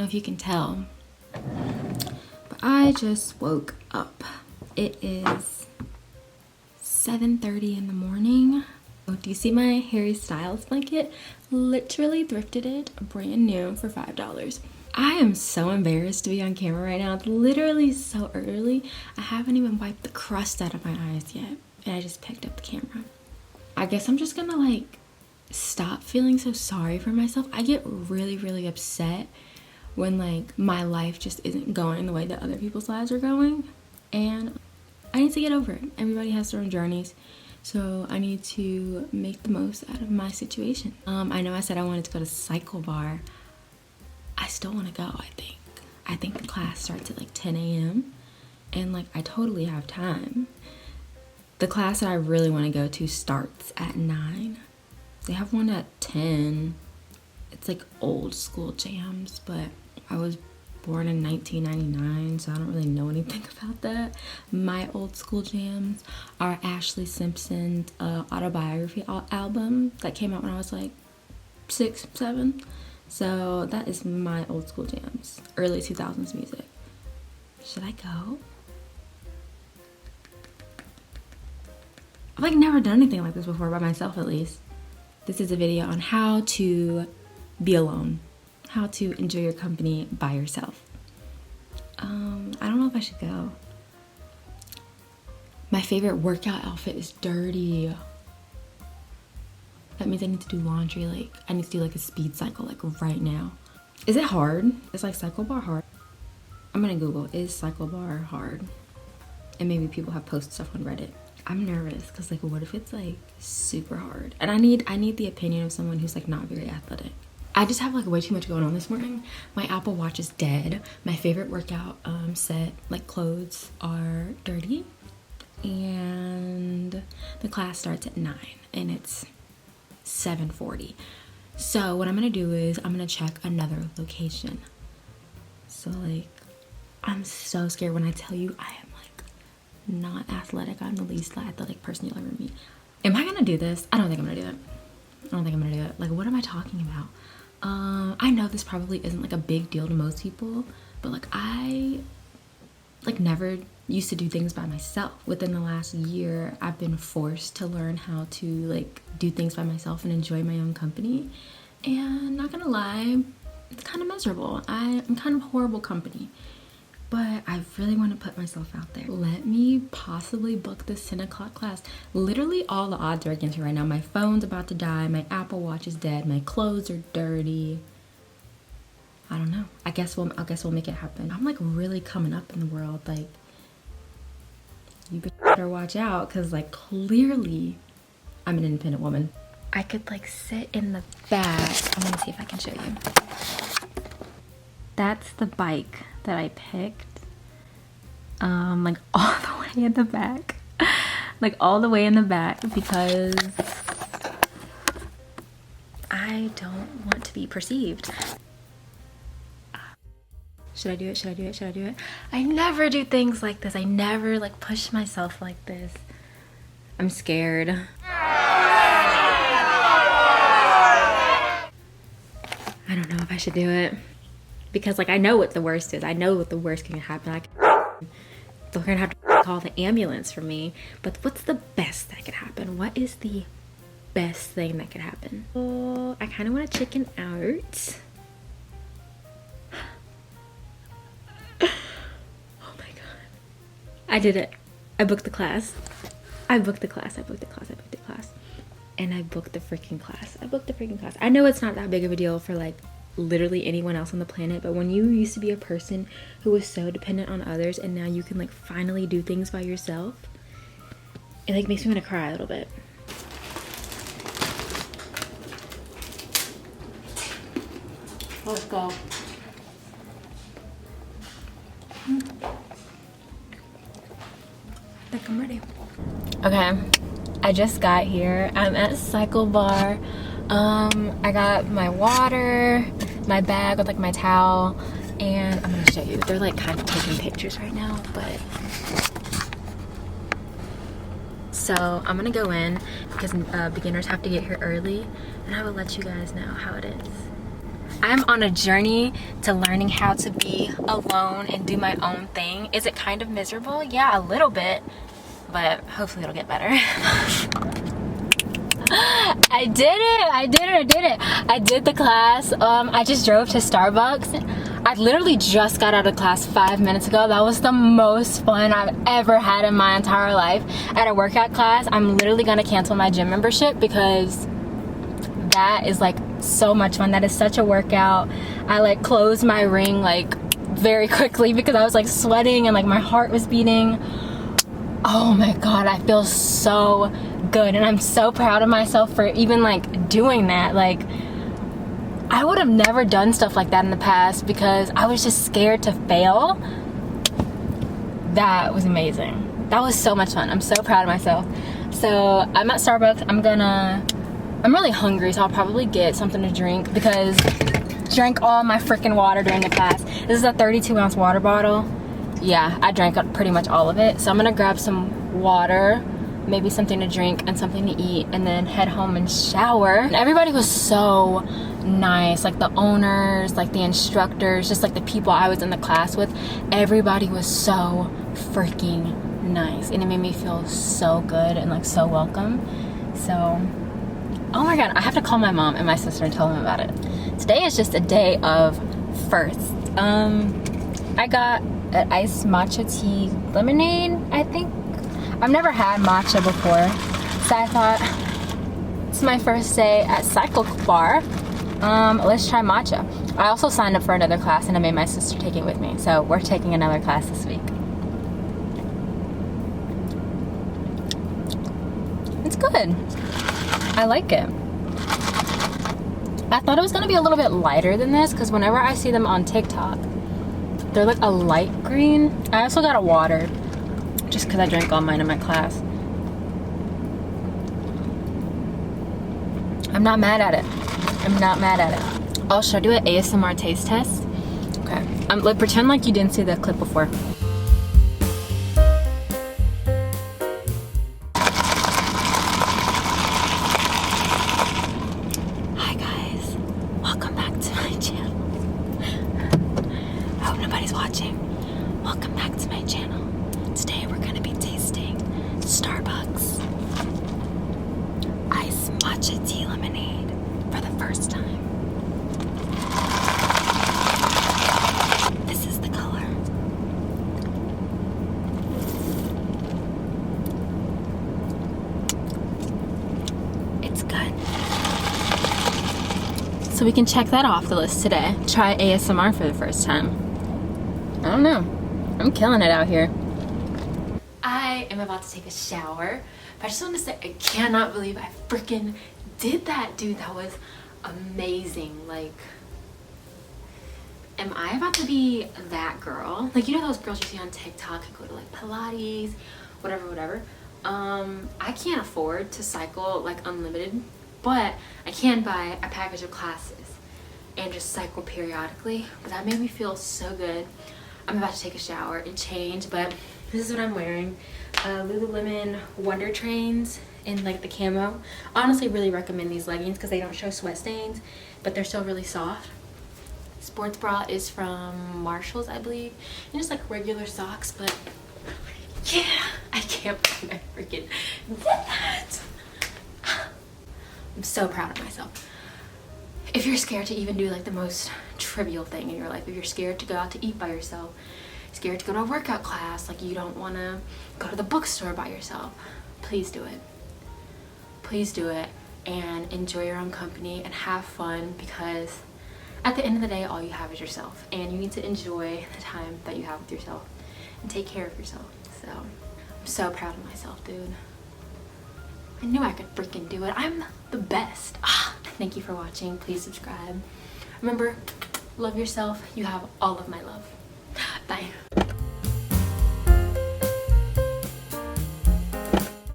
if you can tell, but I just woke up. It is 7:30 in the morning. Oh, do you see my Harry Styles blanket? Literally thrifted it brand new for $5. I am so embarrassed to be on camera right now. It's literally so early. I haven't even wiped the crust out of my eyes yet, and I just picked up the camera. I guess I'm just gonna like stop feeling so sorry for myself. I get really upset when like my life just isn't going the way that other people's lives are going, and I need to get over it. Everybody has their own journeys, so I need to make the most out of my situation. I know I said I wanted to go to Cyclebar. I still want to go. I think the class starts at like 10 a.m. and like I totally have time. The class that I really want to go to starts at 9. They have one at 10. It's like old school jams, but I was born in 1999, so I don't really know anything about that. My old school jams are Ashley Simpson's autobiography album that came out when I was like 6, 7. So that is my old school jams, early 2000s music. Should I go? I've like never done anything like this before, by myself at least. This is a video on how to be alone, how to enjoy your company by yourself. I don't know if I should go. My favorite workout outfit is dirty. That means I need to do laundry, like I need to do like a speed cycle like right now. Is it hard? Is like Cyclebar hard? I'm gonna Google, is Cyclebar hard? And maybe people have posted stuff on Reddit. I'm nervous because like what if it's like super hard? And I need the opinion of someone who's like not very athletic. I just have like way too much going on this morning. My Apple Watch is dead. My favorite workout set, like clothes, are dirty. And the class starts at 9 and it's 7:40. So what I'm gonna do is I'm gonna check another location. So like I'm so scared when I tell you I am like not athletic. I'm the least athletic person you'll ever meet. Am I gonna do this? I don't think I'm gonna do it. Like what am I talking about? I know this probably isn't like a big deal to most people, but like I like never used to do things by myself. Within the last year, I've been forced to learn how to like do things by myself and enjoy my own company. And not gonna lie, it's kind of miserable. I'm kind of horrible company, but I really want to put myself out there. Let me possibly book this 10 o'clock class. Literally all the odds are against me right now. My phone's about to die. My Apple Watch is dead. My clothes are dirty. I don't know. I guess we'll make it happen. I'm like really coming up in the world. Like, you better watch out, because like clearly I'm an independent woman. I could like sit in the back. I'm gonna see if I can show you. That's the bike that I picked. Like all the way in the back. Like all the way in the back, because I don't want to be perceived. Should I do it? I never do things like this. I never like push myself like this. I'm scared. I don't know if I should do it. Because like I know what the worst is. I know what the worst can happen. Like they're gonna have to call the ambulance for me. But what's the best that could happen? What is the best thing that could happen? Oh, I kind of want to chicken out. I did it. I booked the class. And I booked the freaking class. I know it's not that big of a deal for like literally anyone else on the planet, but when you used to be a person who was so dependent on others and now you can like finally do things by yourself, it like makes me want to cry a little bit. Let's go. I think I'm ready. Okay, I just got here. I'm at Cyclebar. I got my water, my bag with like my towel, and I'm gonna show you. They're like kind of taking pictures right now, but so I'm gonna go in because beginners have to get here early, and I will let you guys know how it is. I'm on a journey to learning how to be alone and do my own thing. Is it kind of miserable? Yeah, a little bit, but hopefully it'll get better. I did it. I did the class. I just drove to Starbucks. I literally just got out of class 5 minutes ago. That was the most fun I've ever had in my entire life. At a workout class, I'm literally gonna cancel my gym membership because that is like so much fun. That is such a workout. I like closed my ring like very quickly because I was like sweating and like my heart was beating. Oh my god, I feel so good and I'm so proud of myself for even like doing that. Like, I would have never done stuff like that in the past because I was just scared to fail. That was amazing. That was so much fun. I'm so proud of myself. So I'm at Starbucks. I'm really hungry, so I'll probably get something to drink because I drank all my freaking water during the class. This is a 32-ounce water bottle. Yeah, I drank up pretty much all of it. So I'm gonna grab some water, maybe something to drink and something to eat, and then head home and shower. And everybody was so nice, like the owners, like the instructors, just like the people I was in the class with. Everybody was so freaking nice and it made me feel so good and like so welcome. So, oh my god, I have to call my mom and my sister and tell them about it. Today is just a day of firsts. I got an iced matcha tea lemonade, I think. I've never had matcha before, so I thought it's my first day at Cyclebar. Let's try matcha. I also signed up for another class and I made my sister take it with me, so we're taking another class this week. It's good. I like it. I thought it was gonna be a little bit lighter than this because whenever I see them on TikTok, they're like a light green. I also got a water just because I drank all mine in my class. I'm not mad at it. I'm not mad at it. Oh, should I do an ASMR taste test? Okay. Like, pretend like you didn't see the clip before. Hi guys. Welcome back to my channel. I hope nobody's watching. Welcome back to my channel. Today we're gonna be tasting Starbucks iced matcha tea lemonade for the first time. This is the color. It's good. So we can check that off the list today. Try ASMR for the first time. I don't know. I'm killing it out here. I am about to take a shower, but I just want to say I cannot believe I freaking did that, dude. That was amazing. Like, am I about to be that girl? Like, you know those girls you see on TikTok who go to like Pilates, whatever. I can't afford to cycle like unlimited, but I can buy a package of classes and just cycle periodically. But that made me feel so good. I'm about to take a shower and change, but this is what I'm wearing. Lululemon Wonder Trains in like the camo. Honestly, really recommend these leggings because they don't show sweat stains, but they're still really soft. Sports bra is from Marshall's, I believe. And just like regular socks, but yeah, I can't believe I freaking did that. I'm so proud of myself. If you're scared to even do like the most trivial thing in your life, if you're scared to go out to eat by yourself, scared to go to a workout class, like you don't want to go to the bookstore by yourself, please do it. Please do it and enjoy your own company and have fun, because at the end of the day, all you have is yourself, and you need to enjoy the time that you have with yourself and take care of yourself. So I'm so proud of myself, dude. I knew I could freaking do it. I'm the best. Thank you for watching. Please subscribe. Remember, love yourself. You have all of my love. Bye.